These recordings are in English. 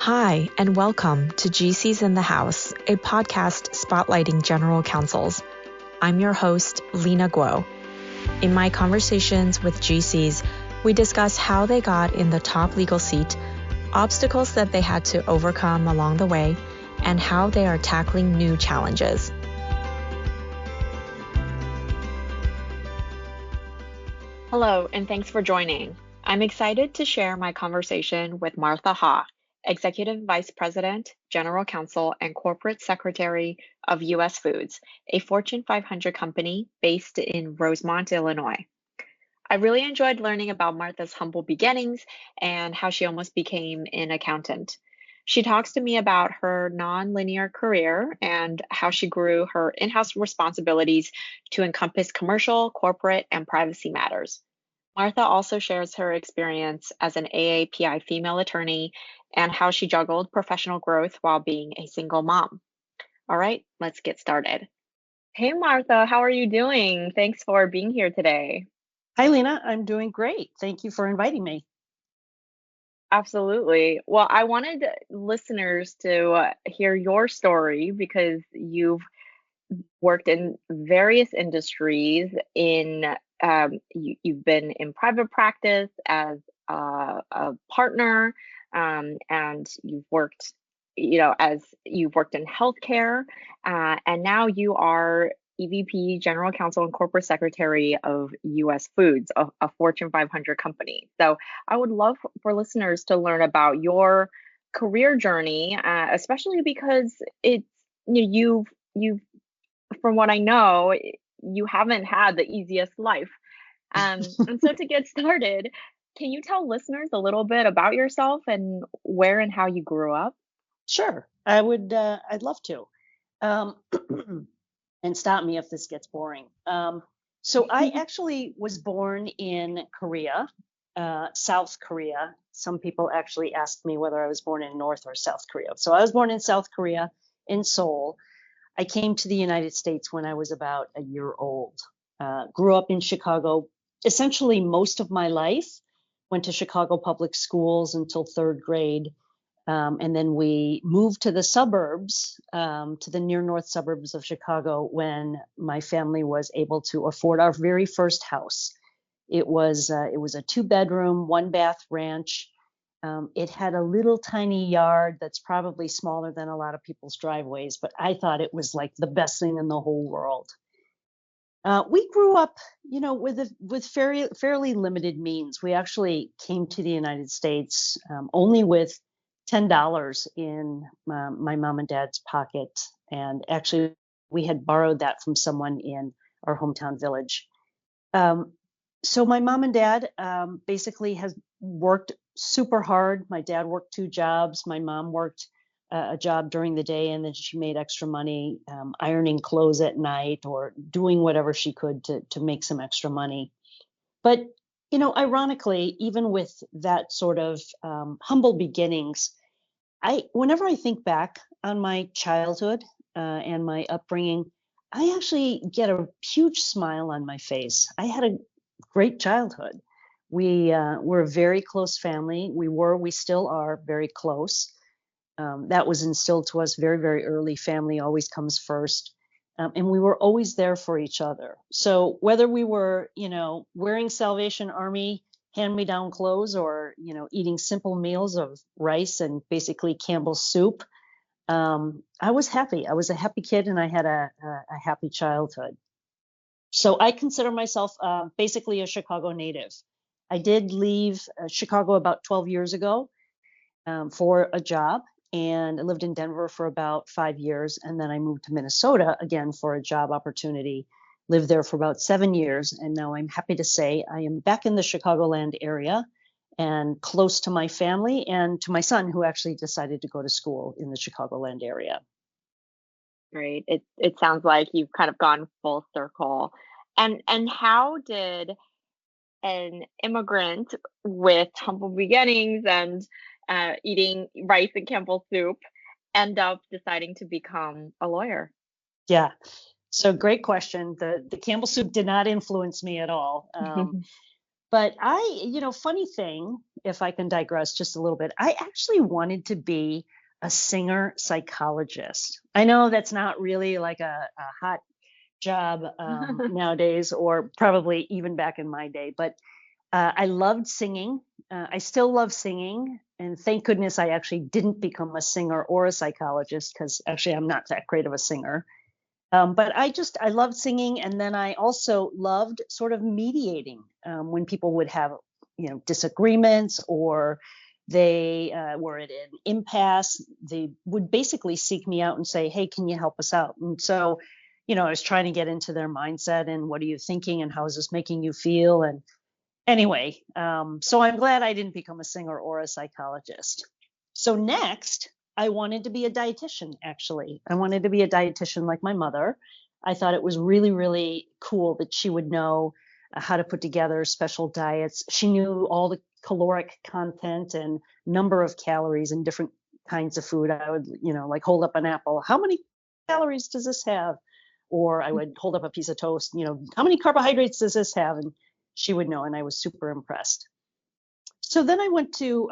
Hi, and welcome to GCs in the House, a podcast spotlighting general counsels. I'm your host, Lena Guo. In my conversations with GCs, we discuss how they got in the top legal seat, obstacles that they had to overcome along the way, and how they are tackling new challenges. Hello, and thanks for joining. I'm excited to share my conversation with Martha Ha, Executive Vice President, General Counsel, and Corporate Secretary of US Foods, a Fortune 500 company based in Rosemont, Illinois. I really enjoyed learning about Martha's humble beginnings and how she almost became an accountant. She talks to me about her non-linear career and how she grew her in-house responsibilities to encompass commercial, corporate, and privacy matters. Martha also shares her experience as an AAPI female attorney and how she juggled professional growth while being a single mom. All right, let's get started. Hey, Martha, how are you doing? Thanks for being here today. Hi, Lena. I'm doing great. Thank you for inviting me. Absolutely. Well, I wanted listeners to hear your story because you've worked in various industries. You've been in private practice as a partner, and you've worked in healthcare, and now you are EVP, General Counsel, and Corporate Secretary of US Foods, a Fortune 500 company. So I would love for listeners to learn about your career journey, especially because you've from what I know, you haven't had the easiest life. And so to get started, can you tell listeners a little bit about yourself and where and how you grew up? Sure, I would. I'd love to. Um, and stop me if this gets boring. So I actually was born in Korea, South Korea. Some people actually asked me whether I was born in North or South Korea. So I was born in South Korea, in Seoul. I came to the United States when I was about a year old. Grew up in Chicago essentially most of my life. Went to Chicago public schools until third grade. And then we moved to the suburbs, to the near north suburbs of Chicago when my family was able to afford our very first house. It was a 2-bedroom, 1-bath ranch. It had a little tiny yard that's probably smaller than a lot of people's driveways, but I thought it was like the best thing in the whole world. We grew up, with fairly limited means. We actually came to the United States only with $10 in my mom and dad's pocket, and actually we had borrowed that from someone in our hometown village. So my mom and dad basically has worked super hard. My dad worked 2 jobs. My mom worked a job during the day, and then she made extra money ironing clothes at night or doing whatever she could to make some extra money. But, ironically, even with that sort of humble beginnings, whenever I think back on my childhood and my upbringing, I actually get a huge smile on my face. I had a great childhood. We were a very close family. We still are very close. That was instilled to us very, very early. Family always comes first. And we were always there for each other. So whether we were, wearing Salvation Army hand-me-down clothes or, eating simple meals of rice and basically Campbell's soup, I was happy. I was a happy kid, and I had a happy childhood. So I consider myself basically a Chicago native. I did leave Chicago about 12 years ago for a job, and I lived in Denver for about 5 years, and then I moved to Minnesota again for a job opportunity. Lived there for about 7 years, and now I'm happy to say I am back in the Chicagoland area and close to my family and to my son, who actually decided to go to school in the Chicagoland area. Great. It sounds like you've kind of gone full circle. And how did an immigrant with humble beginnings and eating rice and Campbell soup end up deciding to become a lawyer? Yeah. So great question. The Campbell soup did not influence me at all. But funny thing, if I can digress just a little bit, I actually wanted to be a singer psychologist. I know that's not really like a hot job nowadays, or probably even back in my day, but I loved singing. I still love singing. And thank goodness I actually didn't become a singer or a psychologist, because actually I'm not that great of a singer. But I loved singing, and then I also loved sort of mediating when people would have disagreements, or they were at an impasse. They would basically seek me out and say, "Hey, can you help us out?" And so, I was trying to get into their mindset and what are you thinking and how is this making you feel? And anyway, so I'm glad I didn't become a singer or a psychologist. So next, I wanted to be a dietitian, actually. I wanted to be a dietitian like my mother. I thought it was really, really cool that she would know how to put together special diets. She knew all the caloric content and number of calories in different kinds of food. I would, like hold up an apple. How many calories does this have? Or I would hold up a piece of toast, how many carbohydrates does this have? And she would know, and I was super impressed. So then I went to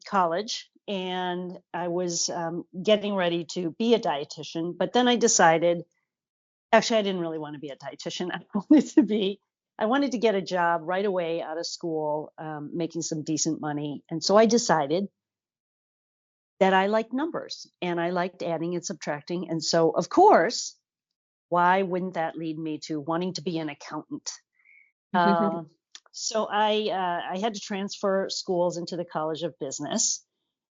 college, and I was getting ready to be a dietitian, but then I decided, actually, I didn't really want to be a dietitian. I wanted to get a job right away out of school, making some decent money. And so I decided that I liked numbers and I liked adding and subtracting. And so, of course, why wouldn't that lead me to wanting to be an accountant? So I had to transfer schools into the College of Business.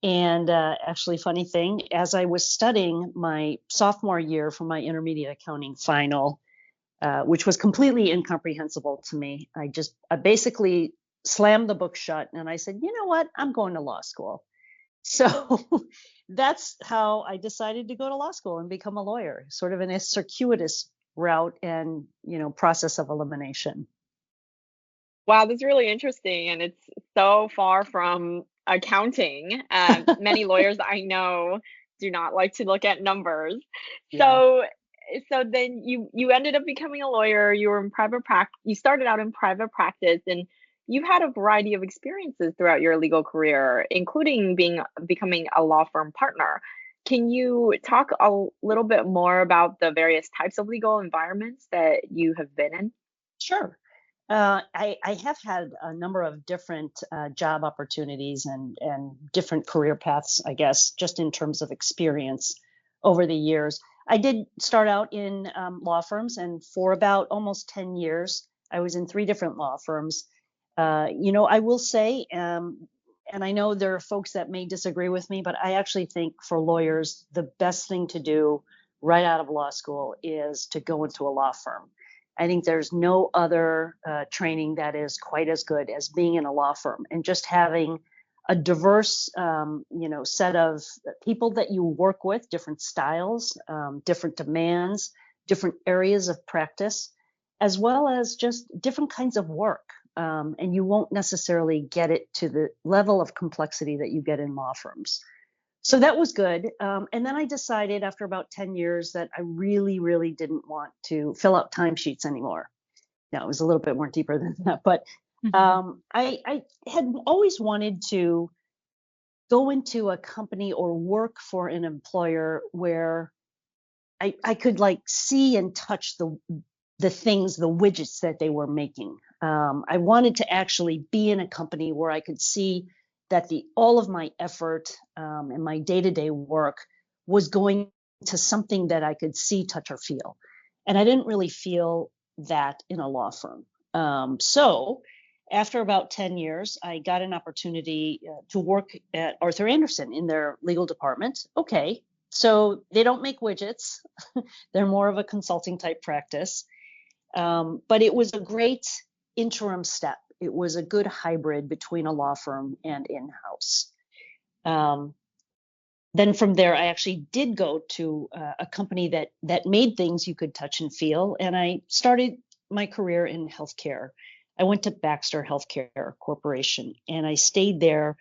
And actually, funny thing, as I was studying my sophomore year for my intermediate accounting final, which was completely incomprehensible to me, I basically slammed the book shut and I said, you know what, I'm going to law school. So that's how I decided to go to law school and become a lawyer, sort of in a circuitous route and, process of elimination. Wow, that's really interesting, and it's so far from accounting. Many lawyers I know do not like to look at numbers. Yeah. So, so then you ended up becoming a lawyer. You were in private practice. You started out in private practice, and you've had a variety of experiences throughout your legal career, including becoming a law firm partner. Can you talk a little bit more about the various types of legal environments that you have been in? Sure. I have had a number of different job opportunities and different career paths, I guess, just in terms of experience over the years. I did start out in law firms, and for about almost 10 years, I was in three different law firms. I will say, and I know there are folks that may disagree with me, but I actually think for lawyers, the best thing to do right out of law school is to go into a law firm. I think there's no other training that is quite as good as being in a law firm and just having a diverse, set of people that you work with, different styles, different demands, different areas of practice, as well as just different kinds of work. And you won't necessarily get it to the level of complexity that you get in law firms. So that was good. And then I decided after about 10 years that I really, really didn't want to fill out timesheets anymore. Now, it was a little bit more deeper than that, but I had always wanted to go into a company or work for an employer where I could like see and touch the things, the widgets that they were making. I wanted to actually be in a company where I could see that all of my effort and my day-to-day work was going to something that I could see, touch, or feel. And I didn't really feel that in a law firm. So after about 10 years, I got an opportunity to work at Arthur Andersen in their legal department. Okay, so they don't make widgets. They're more of a consulting type practice. But it was a great interim step. It was a good hybrid between a law firm and in-house. Then from there, I actually did go to a company that made things you could touch and feel, and I started my career in healthcare. I went to Baxter Healthcare Corporation, and I stayed there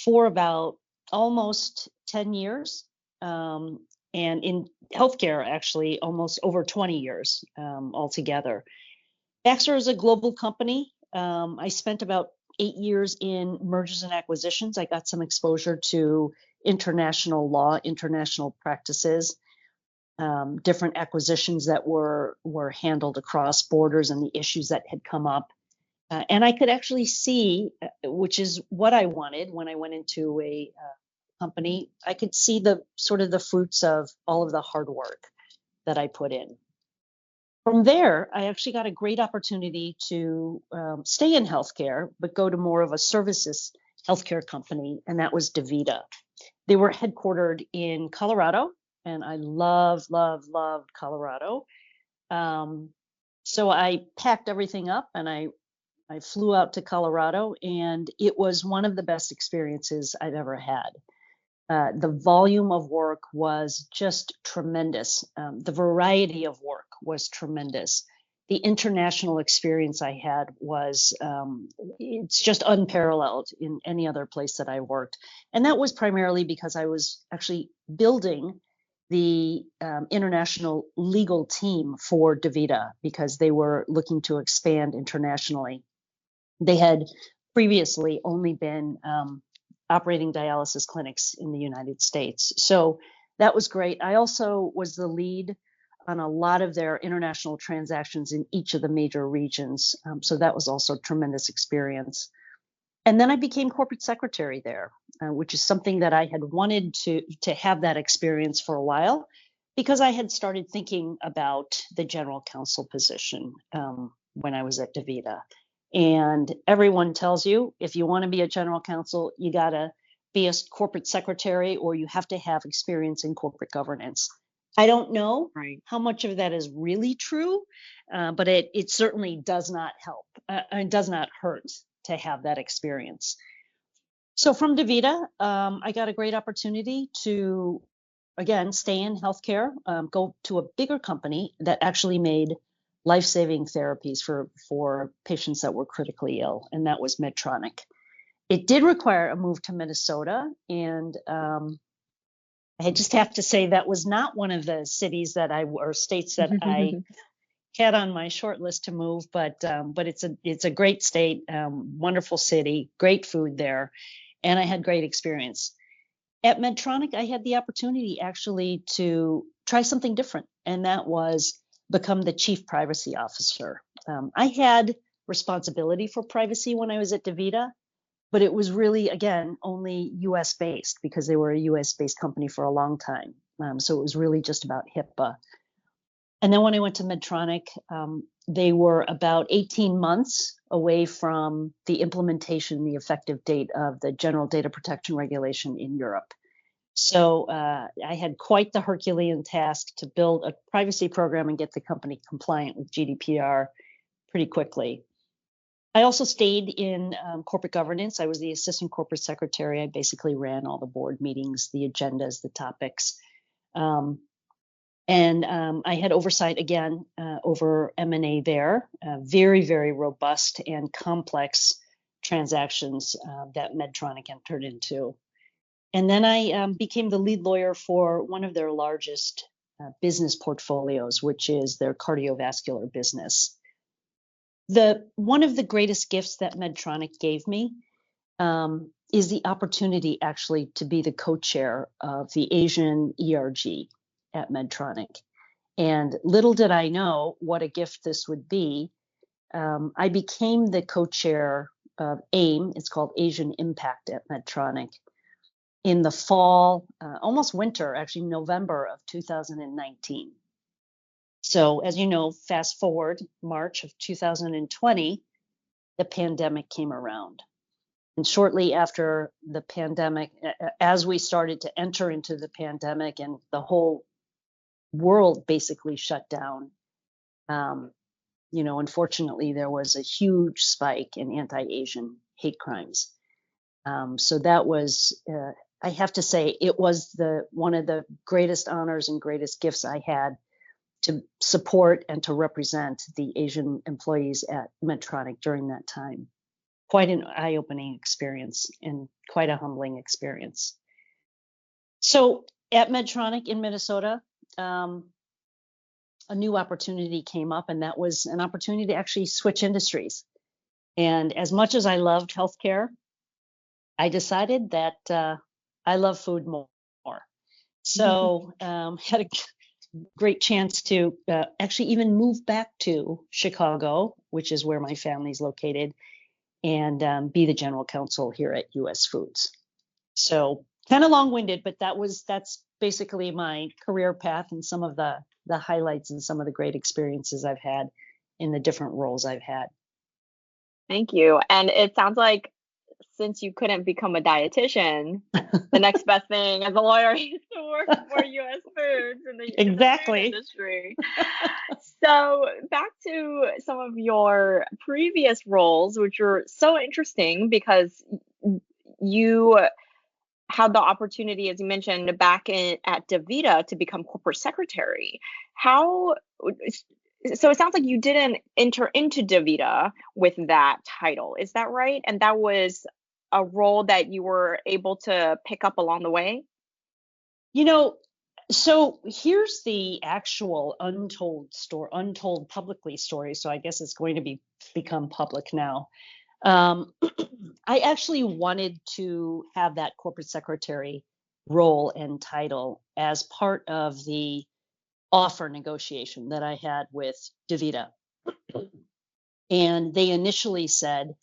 for about almost 10 years. And in healthcare, actually, almost over 20 years altogether. Baxter is a global company. I spent about 8 years in mergers and acquisitions. I got some exposure to international law, international practices, different acquisitions that were handled across borders and the issues that had come up. And I could actually see, which is what I wanted when I went into a company, I could see the sort of the fruits of all of the hard work that I put in. From there, I actually got a great opportunity to stay in healthcare, but go to more of a services healthcare company, and that was DaVita. They were headquartered in Colorado, and I loved Colorado. So I packed everything up and I flew out to Colorado, and it was one of the best experiences I've ever had. The volume of work was just tremendous. The variety of work was tremendous. The international experience I had was, it's just unparalleled in any other place that I worked. And that was primarily because I was actually building the international legal team for DaVita because they were looking to expand internationally. They had previously only been operating dialysis clinics in the United States. So that was great. I also was the lead on a lot of their international transactions in each of the major regions. So that was also a tremendous experience. And then I became corporate secretary there, which is something that I had wanted to have that experience for a while because I had started thinking about the general counsel position when I was at DaVita. And everyone tells you if you want to be a general counsel, you got to be a corporate secretary or you have to have experience in corporate governance. I don't know how much of that is really true, but it certainly does not help. It does not hurt to have that experience. So from DaVita, I got a great opportunity to, again, stay in healthcare, go to a bigger company that actually made life-saving therapies for patients that were critically ill, and that was Medtronic. It did require a move to Minnesota, and I just have to say that was not one of the cities that or states that I had on my short list to move, but it's a great state, wonderful city, great food there, and I had great experience. At Medtronic, I had the opportunity actually to try something different, and that was become the chief privacy officer. I had responsibility for privacy when I was at DaVita, but it was really, again, only US based because they were a US based company for a long time. So it was really just about HIPAA. And then when I went to Medtronic, they were about 18 months away from the implementation, the effective date of the General Data Protection Regulation in Europe. So I had quite the Herculean task to build a privacy program and get the company compliant with GDPR pretty quickly. I also stayed in corporate governance. I was the assistant corporate secretary. I basically ran all the board meetings, the agendas, the topics. And I had oversight again over M&A there, very, very robust and complex transactions that Medtronic entered into. And then I became the lead lawyer for one of their largest business portfolios, which is their cardiovascular business. One of the greatest gifts that Medtronic gave me is the opportunity actually to be the co-chair of the Asian ERG at Medtronic. And little did I know what a gift this would be. I became the co-chair of AIM, it's called Asian Impact at Medtronic, in the fall, almost winter, actually November of 2019. So as you know, fast forward March of 2020, the pandemic came around. And shortly after the pandemic, as we started to enter into the pandemic and the whole world basically shut down, unfortunately, there was a huge spike in anti-Asian hate crimes. So that was, I have to say, it was one of the greatest honors and greatest gifts I had to support and to represent the Asian employees at Medtronic during that time. Quite an eye-opening experience and quite a humbling experience. So at Medtronic in Minnesota, a new opportunity came up, and that was an opportunity to actually switch industries. And as much as I loved healthcare, I decided that I love food more. So had a great chance to actually even move back to Chicago, which is where my family's located, and be the general counsel here at US Foods. So kind of long-winded, but that's basically my career path and some of the highlights and some of the great experiences I've had in the different roles I've had. Thank you. And it sounds like since you couldn't become a dietitian, the next best thing as a lawyer is to work for US Foods in the Exactly. food industry. So back to some of your previous roles, which were so interesting because you had the opportunity, as you mentioned, back at DaVita to become corporate secretary. How so it sounds like you didn't enter into DaVita with that title. Is that right? And that was a role that you were able to pick up along the way? You know, so here's the actual untold publicly story. So I guess it's going to become public now. I actually wanted to have that corporate secretary role and title as part of the offer negotiation that I had with DaVita. And they initially said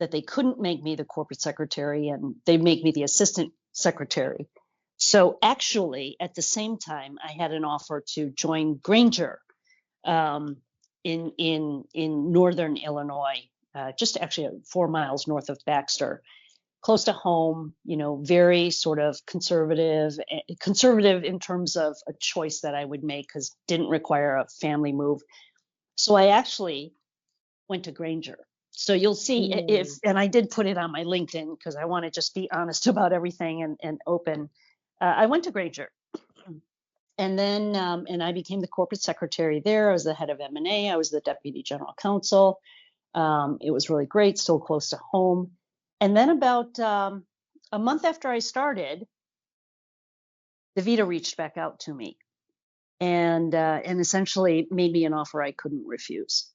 that they couldn't make me the corporate secretary and they'd make me the assistant secretary. So actually, at the same time, I had an offer to join Granger in northern Illinois, just actually 4 miles north of Baxter, close to home. Very sort of conservative in terms of a choice that I would make because didn't require a family move. So I actually went to Granger. So you'll see and I did put it on my LinkedIn because I want to just be honest about everything and open. I went to Granger, and then and I became the corporate secretary there. I was the head of M&A. I was the deputy general counsel. It was really great, still close to home. And then about a month after I started, DaVita reached back out to me and essentially made me an offer I couldn't refuse.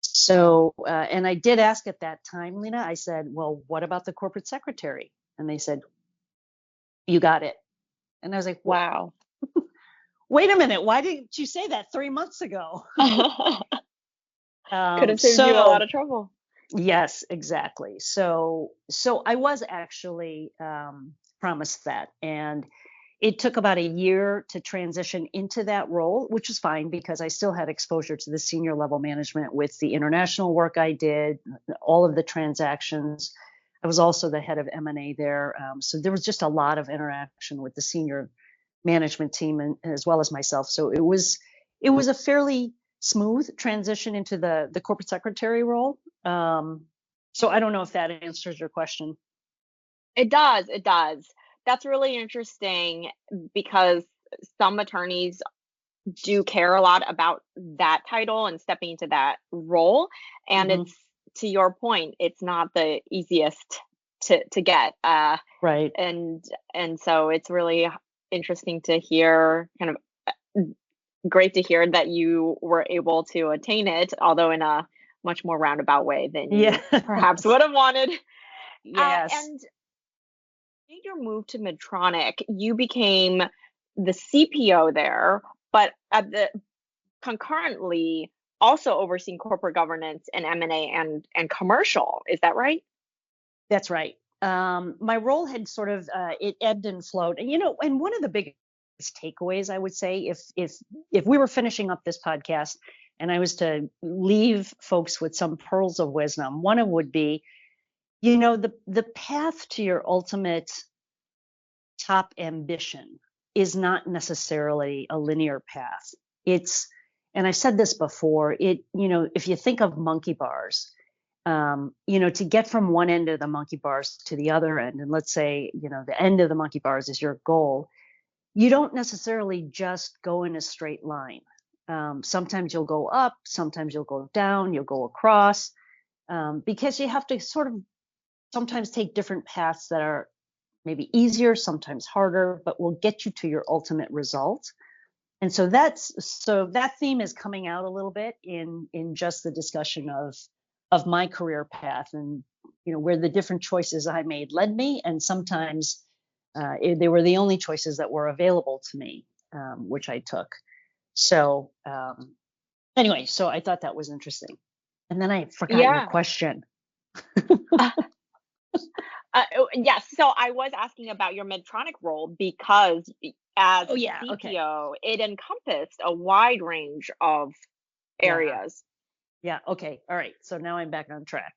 So, and I did ask at that time, Lena, I said, well, what about the corporate secretary? And they said, you got it. And I was like, Wow. Wait a minute. Why didn't you say that 3 months ago? Could have saved you a lot of trouble. Yes, exactly. So I was actually promised that. And it took about a year to transition into that role, which was fine because I still had exposure to the senior level management with the international work I did, all of the transactions. I was also the head of M&A there. So there was just a lot of interaction with the senior management team and as well as myself. So it was a fairly smooth transition into the corporate secretary role. So I don't know if that answers your question. It does. It does. That's really interesting because some attorneys do care a lot about that title and stepping into that role. And it's, to your point, it's not the easiest to get. Right. And so it's really interesting to hear, kind of great to hear that you were able to attain it, although in a much more roundabout way than you perhaps would have wanted. Yes. And made your move to Medtronic, you became the CPO there, but concurrently also overseeing corporate governance and M&A and commercial. Is that right? That's right. My role had sort of it ebbed and flowed, and and one of the biggest takeaways I would say, if we were finishing up this podcast and I was to leave folks with some pearls of wisdom, one of would be, the path to your ultimate top ambition is not necessarily a linear path. And I said this before, if you think of monkey bars, to get from one end of the monkey bars to the other end, and let's say, the end of the monkey bars is your goal, you don't necessarily just go in a straight line. Sometimes you'll go up, sometimes you'll go down, you'll go across, because you have to sort of sometimes take different paths that are maybe easier, sometimes harder, but will get you to your ultimate result. And so that theme is coming out a little bit in just the discussion of my career path, and where the different choices I made led me, and sometimes they were the only choices that were available to me, which I took. So anyway, so I thought that was interesting. And then I forgot your Yeah. question. Yes. So I was asking about your Medtronic role because as Oh yeah, okay. CPO, it encompassed a wide range of Yeah. areas. Yeah, okay. All right. So now I'm back on track.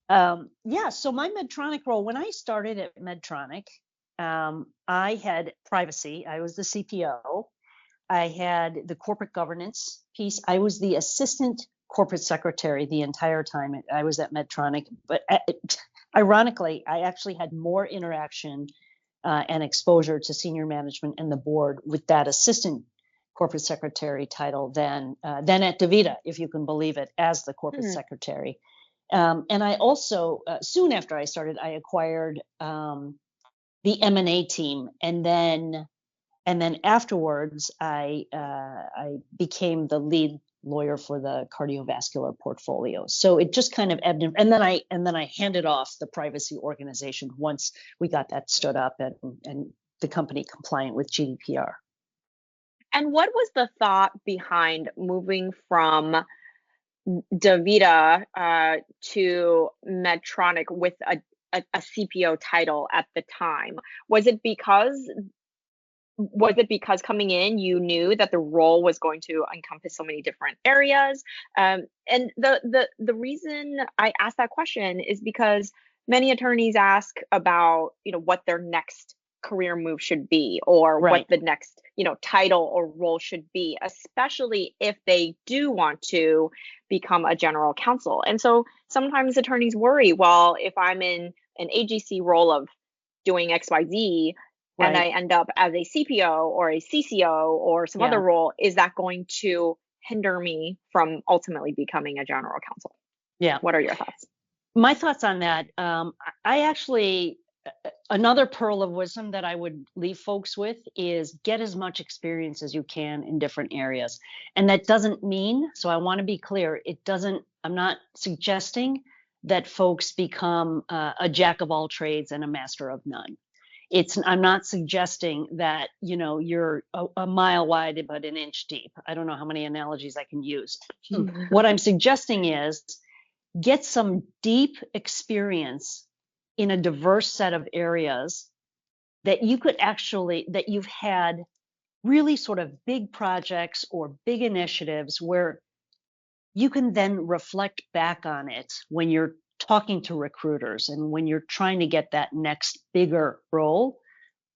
Yeah, so my Medtronic role, when I started at Medtronic, I had privacy. I was the CPO. I had the corporate governance piece. I was the assistant corporate secretary the entire time I was at Medtronic. But ironically, I actually had more interaction and exposure to senior management and the board with that assistant corporate secretary title than at DaVita, if you can believe it, as the corporate secretary. And I also, soon after I started, I acquired the M&A team, and then afterwards, I became the lead lawyer for the cardiovascular portfolio. So it just kind of ebbed and then I handed off the privacy organization once we got that stood up and the company compliant with GDPR. And what was the thought behind moving from DaVita to Medtronic with a CPO title at the time? Was it because coming in you knew that the role was going to encompass so many different areas? And the reason I asked that question is because many attorneys ask about what their next career move should be, or what Right. the next title or role should be, especially if they do want to become a general counsel. And so sometimes attorneys worry, well, if I'm in an AGC role of doing XYZ, and I Right. end up as a CPO or a CCO or some other Yeah. role, is that going to hinder me from ultimately becoming a general counsel? Yeah. What are your thoughts? My thoughts on that, I actually, another pearl of wisdom that I would leave folks with is get as much experience as you can in different areas. And that doesn't mean, so I want to be clear, I'm not suggesting that folks become a jack of all trades and a master of none. I'm not suggesting that, you're a mile wide but an inch deep. I don't know how many analogies I can use. What I'm suggesting is get some deep experience in a diverse set of areas that you've had really sort of big projects or big initiatives where you can then reflect back on it when you're talking to recruiters and when you're trying to get that next bigger role,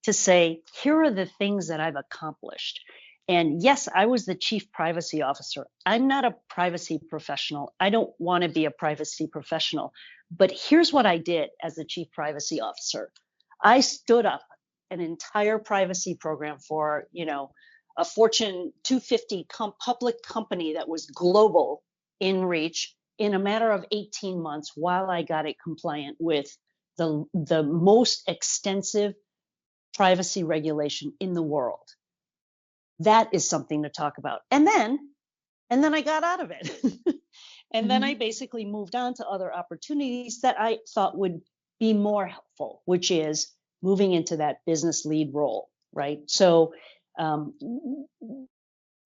to say, here are the things that I've accomplished. And yes, I was the chief privacy officer. I'm not a privacy professional. I don't want to be a privacy professional. But here's what I did as the chief privacy officer. I stood up an entire privacy program for, a Fortune 250 public company that was global in reach in a matter of 18 months while I got it compliant with the most extensive privacy regulation in the world. That is something to talk about. And then I got out of it. And then I basically moved on to other opportunities that I thought would be more helpful, which is moving into that business lead role, right? So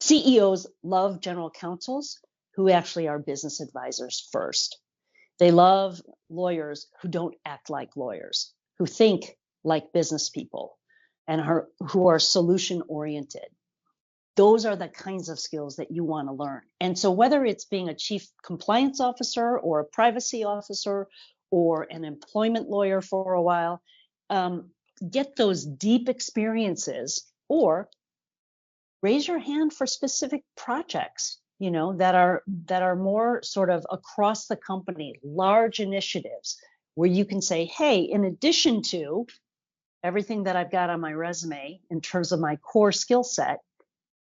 CEOs love general counsels who actually are business advisors first. They love lawyers who don't act like lawyers, who think like business people, and who are solution oriented. Those are the kinds of skills that you want to learn. And so whether it's being a chief compliance officer or a privacy officer or an employment lawyer for a while, get those deep experiences, or raise your hand for specific projects, that are more sort of across the company, large initiatives where you can say, hey, in addition to everything that I've got on my resume in terms of my core skill set,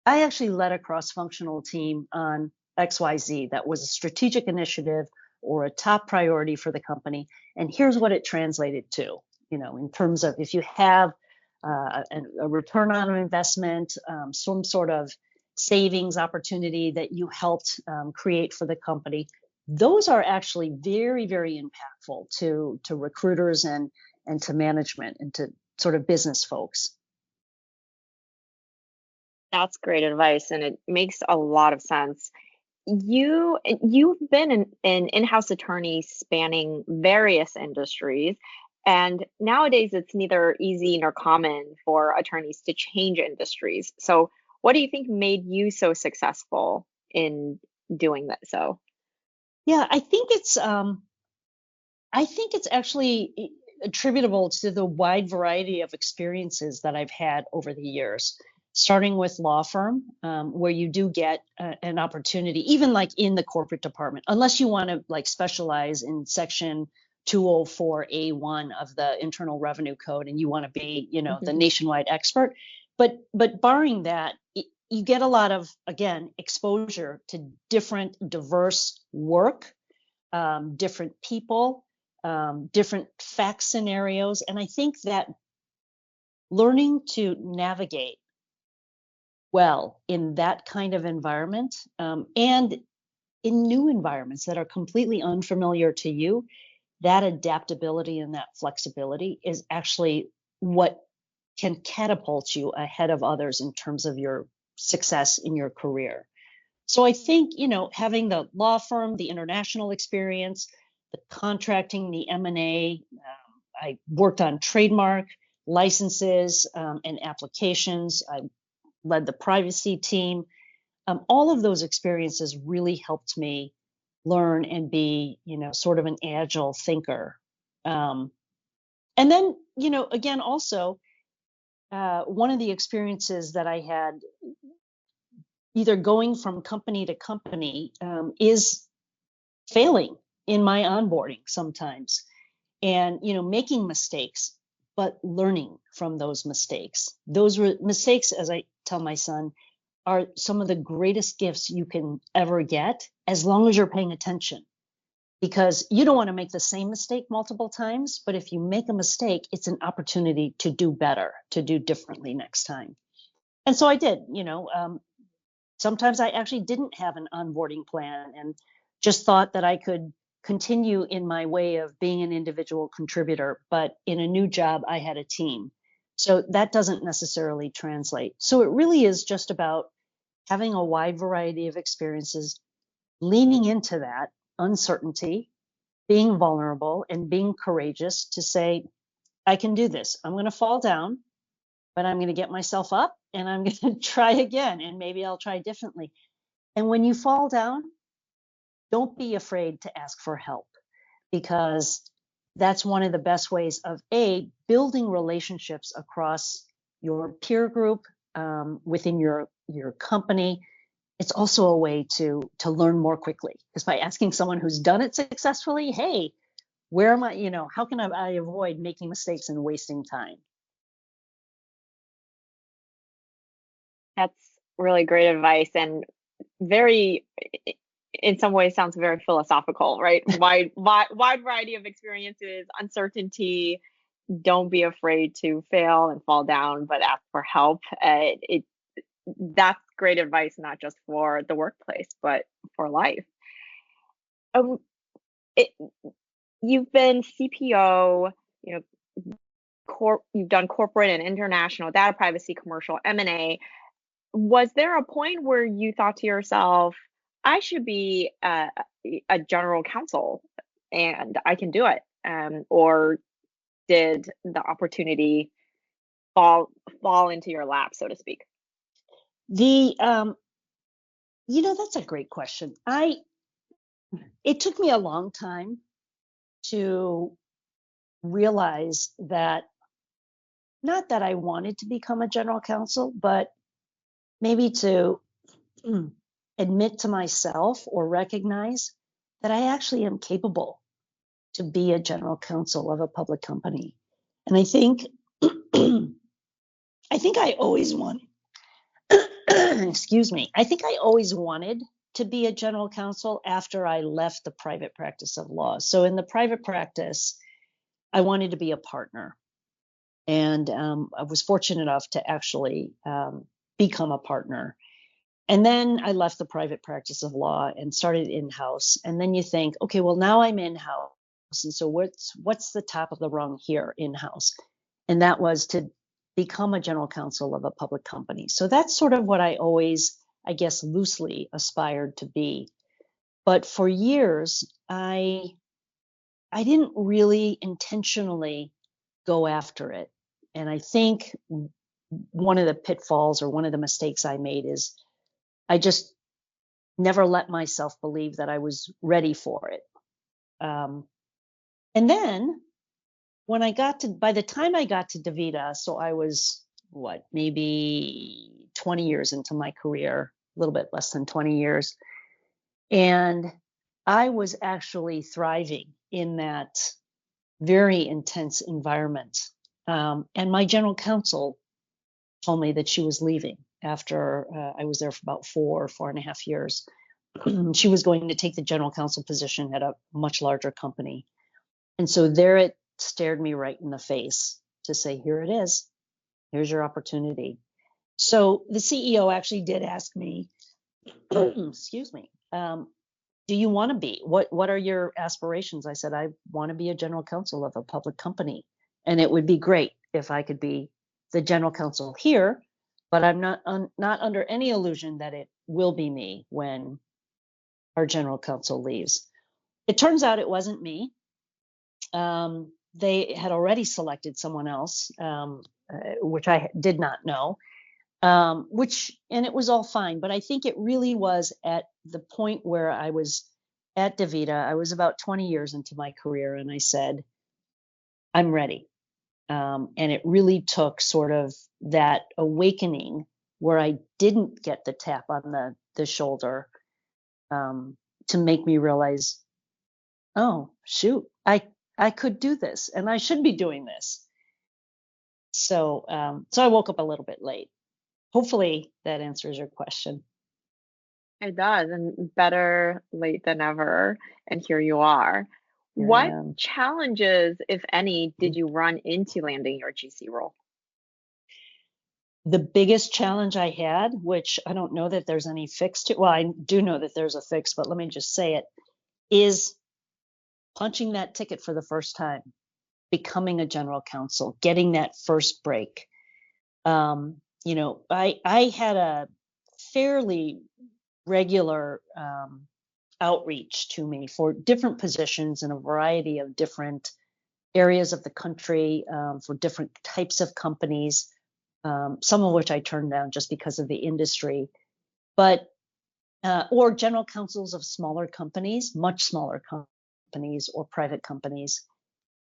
I actually led a cross-functional team on XYZ that was a strategic initiative or a top priority for the company. And here's what it translated to, in terms of if you have a return on investment, some sort of savings opportunity that you helped create for the company. those are actually very, very impactful to recruiters and to management and to sort of business folks. That's great advice, and it makes a lot of sense. You've been an in-house attorney spanning various industries, and nowadays it's neither easy nor common for attorneys to change industries. So, what do you think made you so successful in doing that? So, Yeah, I think it's actually attributable to the wide variety of experiences that I've had over the years, starting with law firm, where you do get an opportunity, even like in the corporate department, unless you want to like specialize in section 204A1 of the Internal Revenue Code and you want to be, the nationwide expert. But barring that, you get a lot of, again, exposure to different diverse work, different people, different fact scenarios. And I think that learning to navigate well in that kind of environment, and in new environments that are completely unfamiliar to you, that adaptability and that flexibility is actually what can catapult you ahead of others in terms of your success in your career. So I think, having the law firm, the international experience, the contracting, the M&A, I worked on trademark licenses and applications. I led the privacy team. All of those experiences really helped me learn and be, sort of an agile thinker. And then, again, also, one of the experiences that I had either going from company to company is failing in my onboarding sometimes and, making mistakes, but learning from those mistakes. Those were mistakes, as I tell my son, are some of the greatest gifts you can ever get as long as you're paying attention. Because you don't want to make the same mistake multiple times, but if you make a mistake, it's an opportunity to do better, to do differently next time. And so I did, sometimes I actually didn't have an onboarding plan and just thought that I could continue in my way of being an individual contributor, but in a new job, I had a team. So that doesn't necessarily translate. So it really is just about having a wide variety of experiences, leaning into that uncertainty, being vulnerable, and being courageous to say, I can do this. I'm going to fall down, but I'm going to get myself up and I'm going to try again. And maybe I'll try differently. And when you fall down, don't be afraid to ask for help, because that's one of the best ways of building relationships across your peer group, within your company. It's also a way to learn more quickly, because by asking someone who's done it successfully, hey, where am I, how can I avoid making mistakes and wasting time? that's really great advice and very, in some ways, sounds very philosophical, right? Wide variety of experiences, uncertainty. Don't be afraid to fail and fall down, but ask for help. That's great advice, not just for the workplace, but for life. Um, it, you've been CPO, you know, you've done corporate and international data privacy, commercial M&A. Was there a point where you thought to yourself, I should be a general counsel and I can do it? Or did the opportunity fall into your lap, so to speak? The that's a great question. It took me a long time to realize that, not that I wanted to become a general counsel, but maybe to admit to myself or recognize that I actually am capable to be a general counsel of a public company. And I think I always wanted, excuse me, I think I always wanted to be a general counsel after I left the private practice of law. So in the private practice, I wanted to be a partner. And I was fortunate enough to actually become a partner. And then I left the private practice of law and started in-house. And then you think, okay, well, now I'm in-house. And so what's the top of the rung here in-house? And that was to become a general counsel of a public company. So that's sort of what I always, I guess, loosely aspired to be. But for years, I didn't really intentionally go after it. And I think one of the pitfalls or one of the mistakes I made is I just never let myself believe that I was ready for it. And then when by the time I got to DaVita, so I was maybe 20 years into my career, a little bit less than 20 years. And I was actually thriving in that very intense environment. And my general counsel told me that she was leaving after I was there for about 4.5 years. She was going to take the general counsel position at a much larger company. And so there it stared me right in the face to say, here it is. Here's your opportunity. So the CEO actually did ask me, excuse me, do you want to be? What are your aspirations? I said, I want to be a general counsel of a public company. And it would be great if I could be the general counsel here, but I'm not under any illusion that it will be me when our general counsel leaves. It turns out it wasn't me. They had already selected someone else, which I did not know, and it was all fine. But I think it really was at the point where I was at DaVita. I was about 20 years into my career, and I said, I'm ready. And it really took sort of that awakening where I didn't get the tap on the shoulder to make me realize, oh, shoot, I could do this and I should be doing this. So I woke up a little bit late. Hopefully that answers your question. It does, and better late than never. And here you are. What Yeah. challenges, if any, did you run into landing your GC role? The biggest challenge I had, which I don't know that there's any fix to, well, I do know that there's a fix, but let me just say it, is punching that ticket for the first time, becoming a general counsel, getting that first break. I had a fairly regular outreach to me for different positions in a variety of different areas of the country, for different types of companies, some of which I turned down just because of the industry, but or general counsels of smaller companies, much smaller companies or private companies.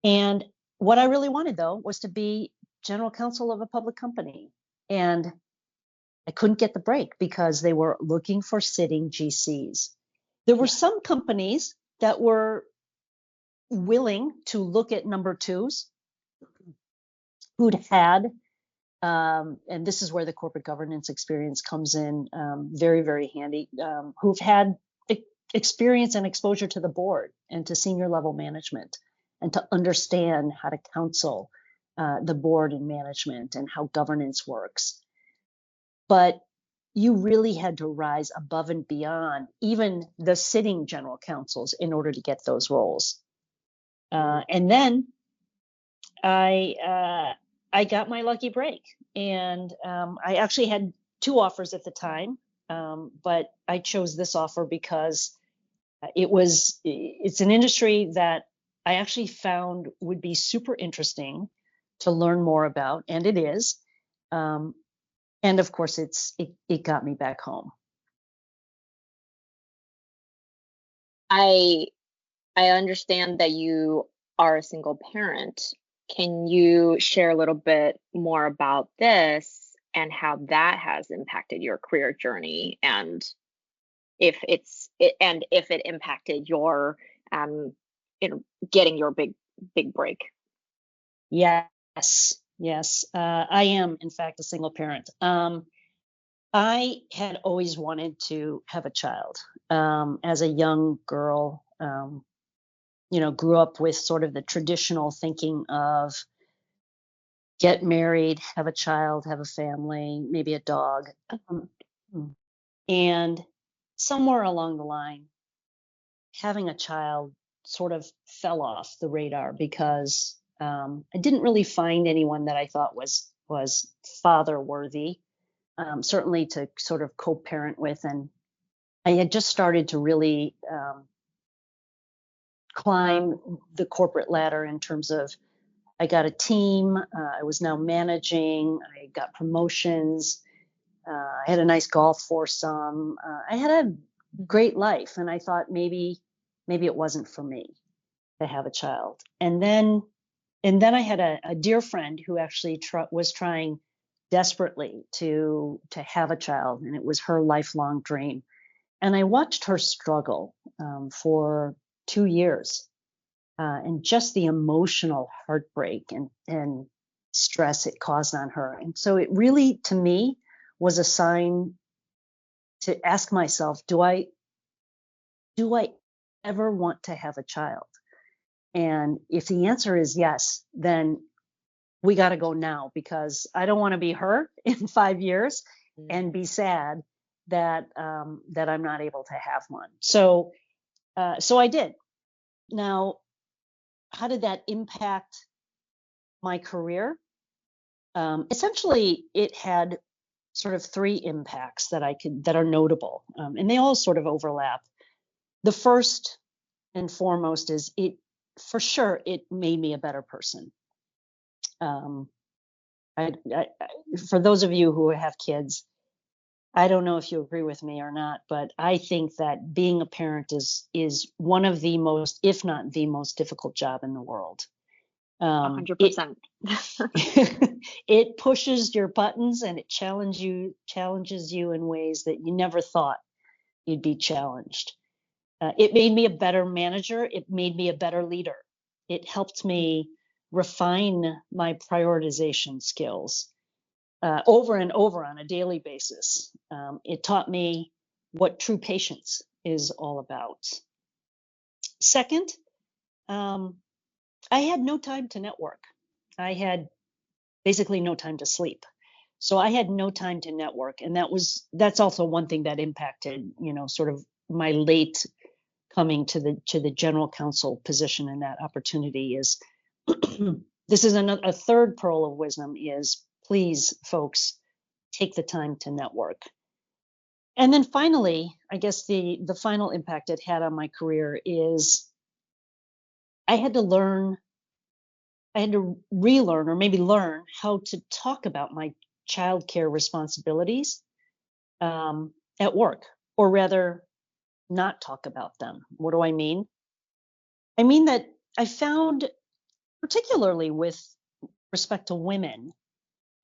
And what I really wanted, though, was to be general counsel of a public company. And I couldn't get the break because they were looking for sitting GCs. There were some companies that were willing to look at number twos who'd had, and this is where the corporate governance experience comes in very, very handy, who've had experience and exposure to the board and to senior level management and to understand how to counsel the board and management and how governance works. But you really had to rise above and beyond even the sitting general counsels in order to get those roles. And then I got my lucky break, and I actually had 2 offers at the time, but I chose this offer because it's an industry that I actually found would be super interesting to learn more about, and it is. And of course, it got me back home. I understand that you are a single parent. Can you share a little bit more about this and how that has impacted your career journey, and if it impacted your getting your big break? Yes. I am, in fact, a single parent. I had always wanted to have a child. As a young girl, grew up with sort of the traditional thinking of get married, have a child, have a family, maybe a dog. And somewhere along the line, having a child sort of fell off the radar because I didn't really find anyone that I thought was father worthy, certainly to sort of co-parent with. And I had just started to really climb the corporate ladder in terms of I got a team. I was now managing. I got promotions. I had a nice golf foursome. I had a great life, and I thought maybe it wasn't for me to have a child. And then I had a dear friend who actually was trying desperately to have a child, and it was her lifelong dream. And I watched her struggle for 2 years, and just the emotional heartbreak and stress it caused on her. And so it really, to me, was a sign to ask myself, do I ever want to have a child? And if the answer is yes, then we got to go now, because I don't want to be her in 5 years and be sad that I'm not able to have one. So I did. Now, how did that impact my career? Essentially, it had sort of three impacts that are notable, and they all sort of overlap. The first and foremost is for sure, it made me a better person. Um, for those of you who have kids, I don't know if you agree with me or not, but I think that being a parent is one of the most, if not the most difficult job in the world. 100%. It pushes your buttons, and it challenges you in ways that you never thought you'd be challenged. It made me a better manager. It made me a better leader. It helped me refine my prioritization skills over and over on a daily basis. It taught me what true patience is all about. Second, I had no time to network. I had basically no time to sleep. So I had no time to network. And that's also one thing that impacted, sort of my late coming to the general counsel position, and that opportunity is this is a third pearl of wisdom is, please, folks, take the time to network. And then finally, I guess the final impact it had on my career is I had to relearn, or maybe learn, how to talk about my childcare responsibilities at work, or rather not talk about them. What do I mean? I mean that I found, particularly with respect to women,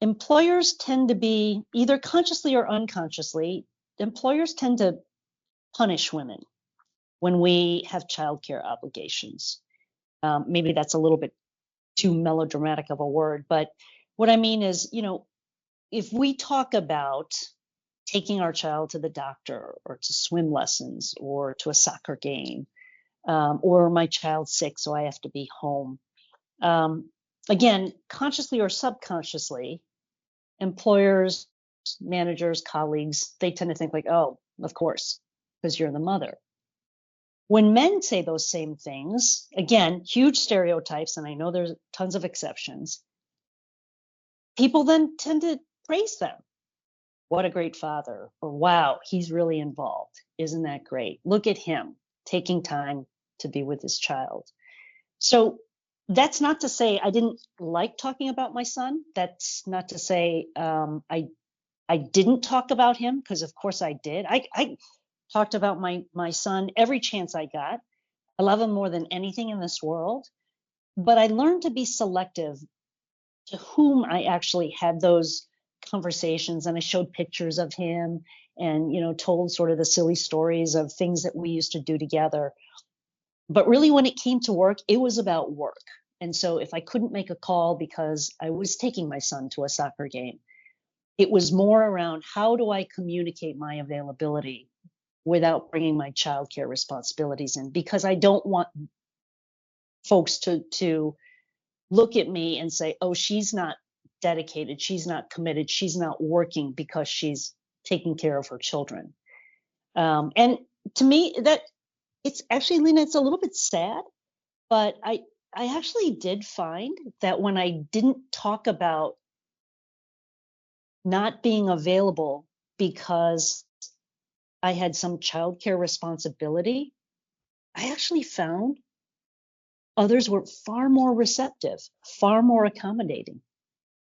employers tend to be, either consciously or unconsciously, employers tend to punish women when we have childcare obligations. Maybe that's a little bit too melodramatic of a word, but what I mean is, if we talk about taking our child to the doctor, or to swim lessons, or to a soccer game, or my child's sick, so I have to be home. Again, consciously or subconsciously, employers, managers, colleagues, they tend to think like, oh, of course, because you're the mother. When men say those same things, again, huge stereotypes, and I know there's tons of exceptions, people then tend to praise them. What a great father, or wow, he's really involved. Isn't that great? Look at him taking time to be with his child. So that's not to say I didn't like talking about my son. That's not to say I didn't talk about him, because of course I did. I talked about my son every chance I got. I love him more than anything in this world. But I learned to be selective to whom I actually had those conversations, and I showed pictures of him, and told sort of the silly stories of things that we used to do together. But really, when it came to work, it was about work. And so if I couldn't make a call because I was taking my son to a soccer game, it was more around, how do I communicate my availability without bringing my childcare responsibilities in? Because I don't want folks to look at me and say, oh, she's not dedicated, she's not committed, she's not working because she's taking care of her children. And to me, that it's actually, Lena, it's a little bit sad, but I actually did find that when I didn't talk about not being available because I had some childcare responsibility, I actually found others were far more receptive, far more accommodating.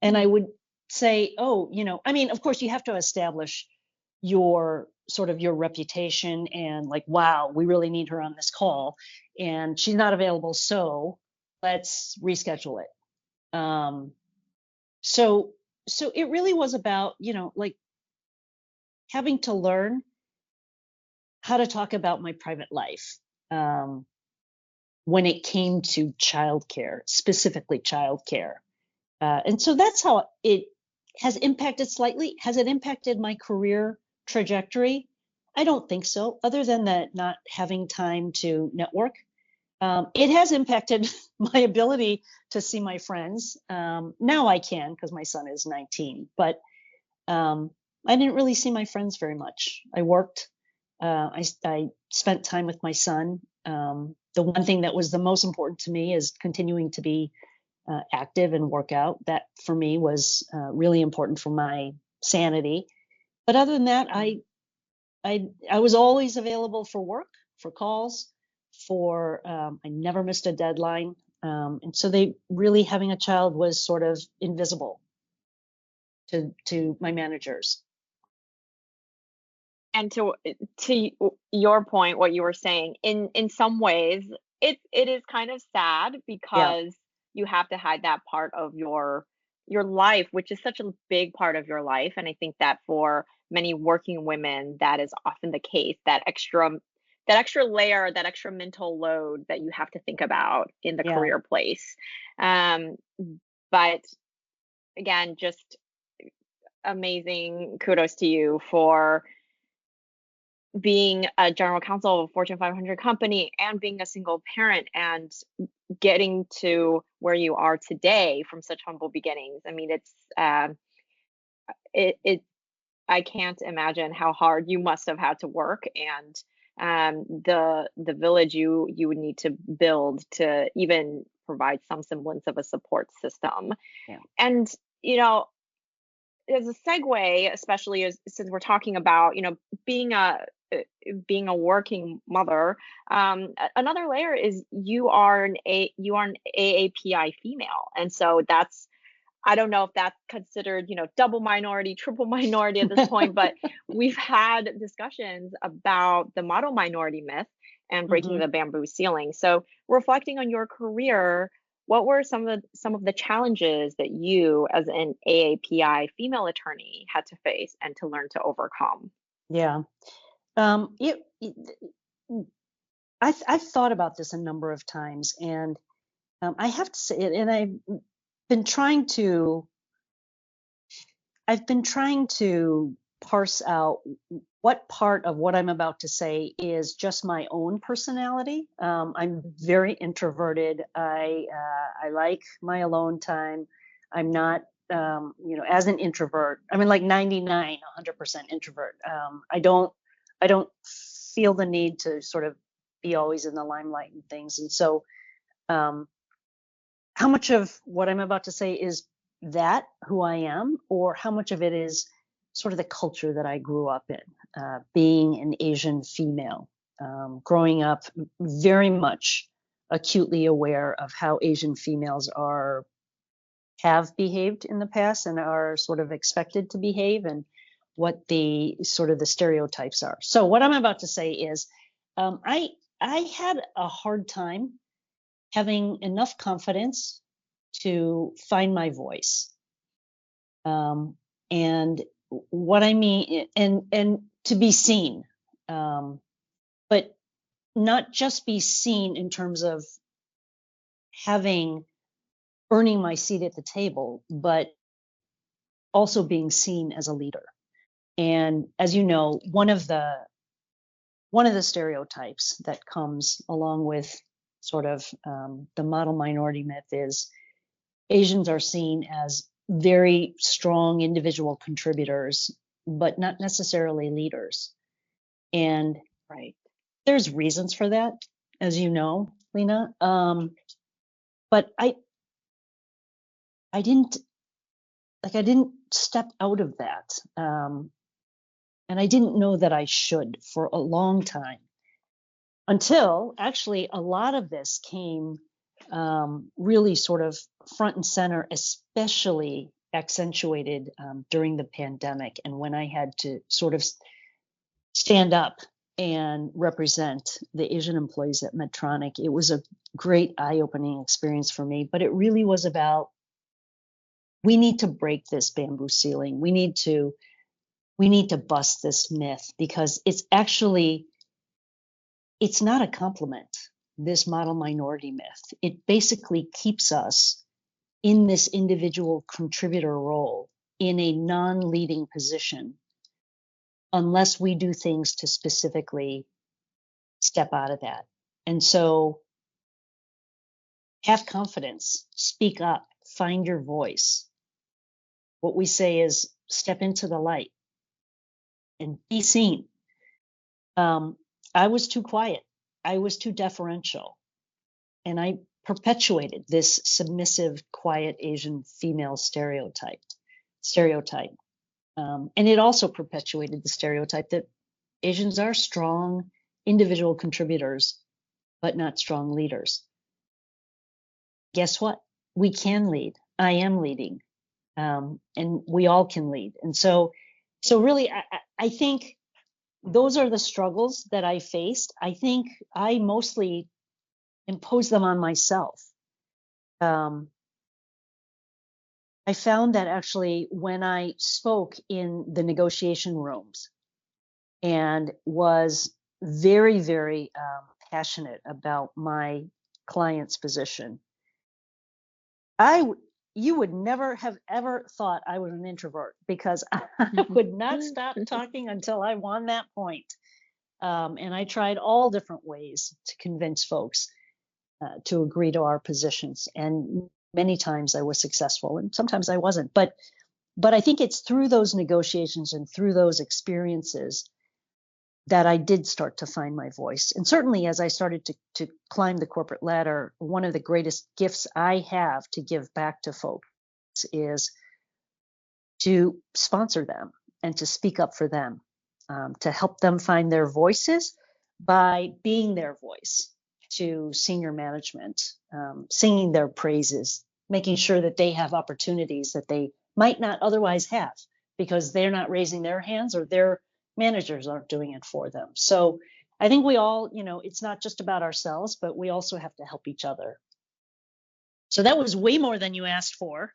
And I would say, oh, I mean, of course, you have to establish your sort of your reputation and like, wow, we really need her on this call and she's not available. So let's reschedule it. So it really was about, like having to learn how to talk about my private life. When it came to childcare, specifically childcare. And so that's how it has impacted slightly. Has it impacted my career trajectory? I don't think so, other than that not having time to network. It has impacted my ability to see my friends. Now I can because my son is 19, but I didn't really see my friends very much. I worked. I spent time with my son. The one thing that was the most important to me is continuing to be active and work out. That for me was really important for my sanity. But other than that, I was always available for work, for calls, I never missed a deadline. And so they really having a child was sort of invisible to my managers. And to your point, what you were saying, in some ways, it is kind of sad Yeah, because you have to hide that part of your life, which is such a big part of your life. And I think that for many working women, that is often the case, that extra layer, that extra mental load that you have to think about in the yeah, career place. Um, but again, just amazing kudos to you for being a general counsel of a Fortune 500 company and being a single parent and getting to where you are today from such humble beginnings. I mean, it I can't imagine how hard you must have had to work and the village you would need to build to even provide some semblance of a support system. yeah, And you know, as a segue, especially since we're talking about, being being a working mother, another layer is you are an AAPI female, and so that's, I don't know if that's considered, double minority, triple minority at this point, but we've had discussions about the model minority myth and breaking hmm the bamboo ceiling. So, reflecting on your career, what were some of the challenges that you, as an AAPI female attorney, had to face and to learn to overcome? yeah. I've thought about this a number of times, and I have to say, and been trying to I've been trying to parse out what part of what I'm about to say is just my own personality. I'm very introverted. I like my alone time. I'm not, as an introvert. I mean, like 99, 100% introvert. I don't feel the need to sort of be always in the limelight and things. And so, um, how much of what I'm about to say is that who I am, or how much of it is sort of the culture that I grew up in, being an Asian female, growing up very much acutely aware of how Asian females have behaved in the past and are sort of expected to behave, and what the sort of the stereotypes are. So what I'm about to say is, I had a hard time having enough confidence to find my voice. And what I mean, and to be seen, but not just be seen in terms of having earning my seat at the table, but also being seen as a leader. And as you know, one of the stereotypes that comes along with sort of the model minority myth is Asians are seen as very strong individual contributors, but not necessarily leaders. And Right. there's reasons for that, as you know, Lena. But I didn't step out of that. And I didn't know that I should for a long time until actually a lot of this came really sort of front and center, especially accentuated during the pandemic and when I had to sort of stand up and represent the Asian employees at Medtronic. It was a great eye-opening experience for me, but it really was about, we need to break this bamboo ceiling. We need to bust this myth, because it's not a compliment, this model minority myth. It basically keeps us in this individual contributor role in a non-leading position unless we do things to specifically step out of that. And so have confidence, speak up, find your voice. What we say is step into the light and be seen. I was too quiet. I was too deferential. And I perpetuated this submissive, quiet Asian female stereotype. And it also perpetuated the stereotype that Asians are strong individual contributors, but not strong leaders. Guess what? We can lead. I am leading. And we all can lead. And so really, I think those are the struggles that I faced. I think I mostly imposed them on myself. I found that actually when I spoke in the negotiation rooms and was very, very passionate about my client's position, you would never have ever thought I was an introvert, because I would not stop talking until I won that point. And I tried all different ways to convince folks to agree to our positions. And many times I was successful and sometimes I wasn't. But I think it's through those negotiations and through those experiences that I did start to find my voice. And certainly as I started to climb the corporate ladder, one of the greatest gifts I have to give back to folks is to sponsor them and to speak up for them, to help them find their voices by being their voice to senior management, singing their praises, making sure that they have opportunities that they might not otherwise have because they're not raising their hands or their managers aren't doing it for them. So I think we all, it's not just about ourselves, but we also have to help each other. So that was way more than you asked for.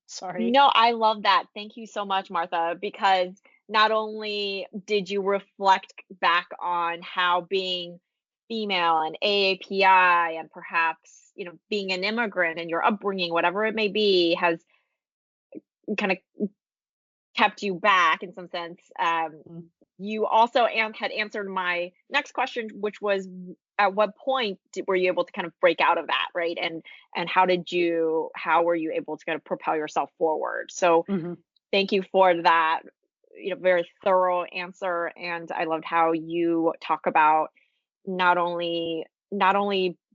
Sorry. No, I love that. Thank you so much, Martha, because not only did you reflect back on how being female and AAPI and perhaps, being an immigrant and your upbringing, whatever it may be, has kind of kept you back in some sense. You also had answered my next question, which was, at what point were you able to kind of break out of that, right? And how were you able to kind of propel yourself forward? So thank you for that, very thorough answer. And I loved how you talk about not only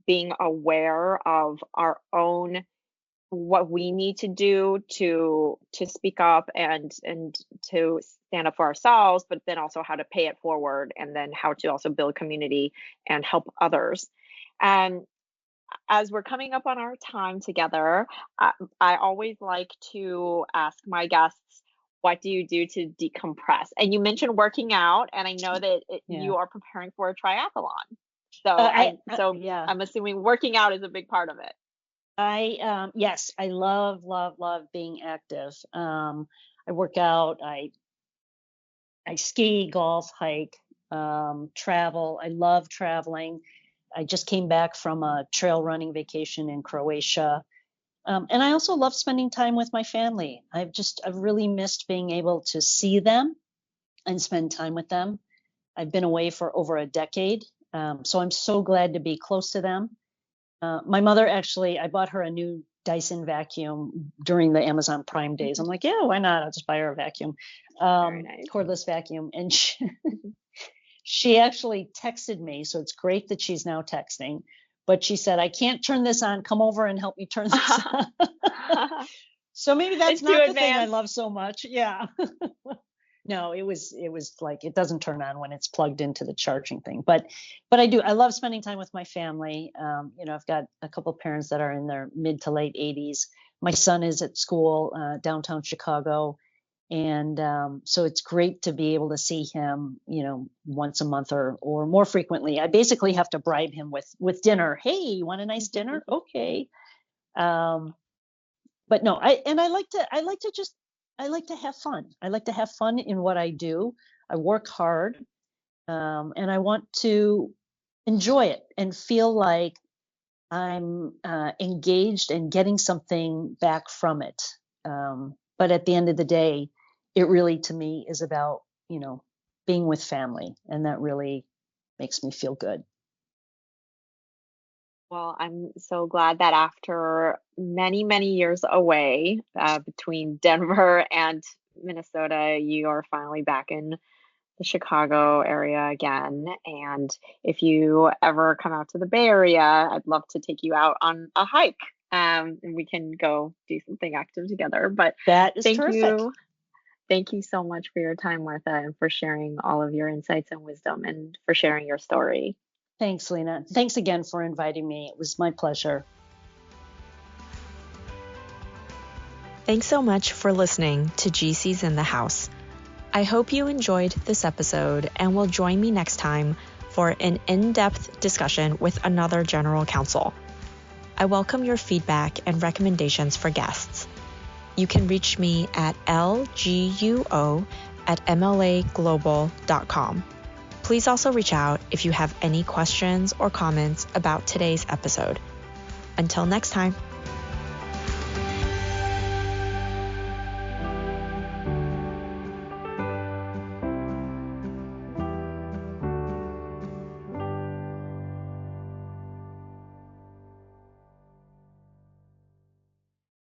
being aware of our own, what we need to do to speak up and to stand up for ourselves, but then also how to pay it forward, and then how to also build community and help others. And as we're coming up on our time together, I always like to ask my guests, what do you do to decompress? And you mentioned working out, and I know that you are preparing for a triathlon. So yeah. I'm assuming working out is a big part of it. Yes, I love being active. I work out, I ski, golf, hike, travel. I love traveling. I just came back from a trail running vacation in Croatia. And I also love spending time with my family. I've really missed being able to see them and spend time with them. I've been away for over a decade. So I'm so glad to be close to them. My mother, actually, I bought her a new Dyson vacuum during the Amazon Prime days. I'm like, yeah, why not? I'll just buy her a vacuum, Very nice. cordless vacuum. And she actually texted me, so it's great that she's now texting, but she said, I can't turn this on. Come over and help me turn this on. So maybe that's It's too not the thing I advanced. love so much. Yeah. No, it was like it doesn't turn on when it's plugged into the charging thing. But I love spending time with my family. I've got a couple of parents that are in their mid to late 80s. My son is at school downtown Chicago. And so it's great to be able to see him, once a month or more frequently. I basically have to bribe him with dinner. Hey, you want a nice dinner? Okay. But no, I like to have fun. I like to have fun in what I do. I work hard, and I want to enjoy it and feel like I'm engaged and getting something back from it. But at the end of the day, it really, to me, is about, being with family. And that really makes me feel good. Well, I'm so glad that after many, many years away, between Denver and Minnesota, you are finally back in the Chicago area again. And if you ever come out to the Bay Area, I'd love to take you out on a hike. And we can go do something active together. But That is thank terrific. you. Thank you so much for your time, Martha, and for sharing all of your insights and wisdom and for sharing your story. Thanks, Lena. Thanks again for inviting me. It was my pleasure. Thanks so much for listening to GC's in the House. I hope you enjoyed this episode and will join me next time for an in-depth discussion with another general counsel. I welcome your feedback and recommendations for guests. You can reach me at lguo@mlaglobal.com. Please also reach out if you have any questions or comments about today's episode. Until next time.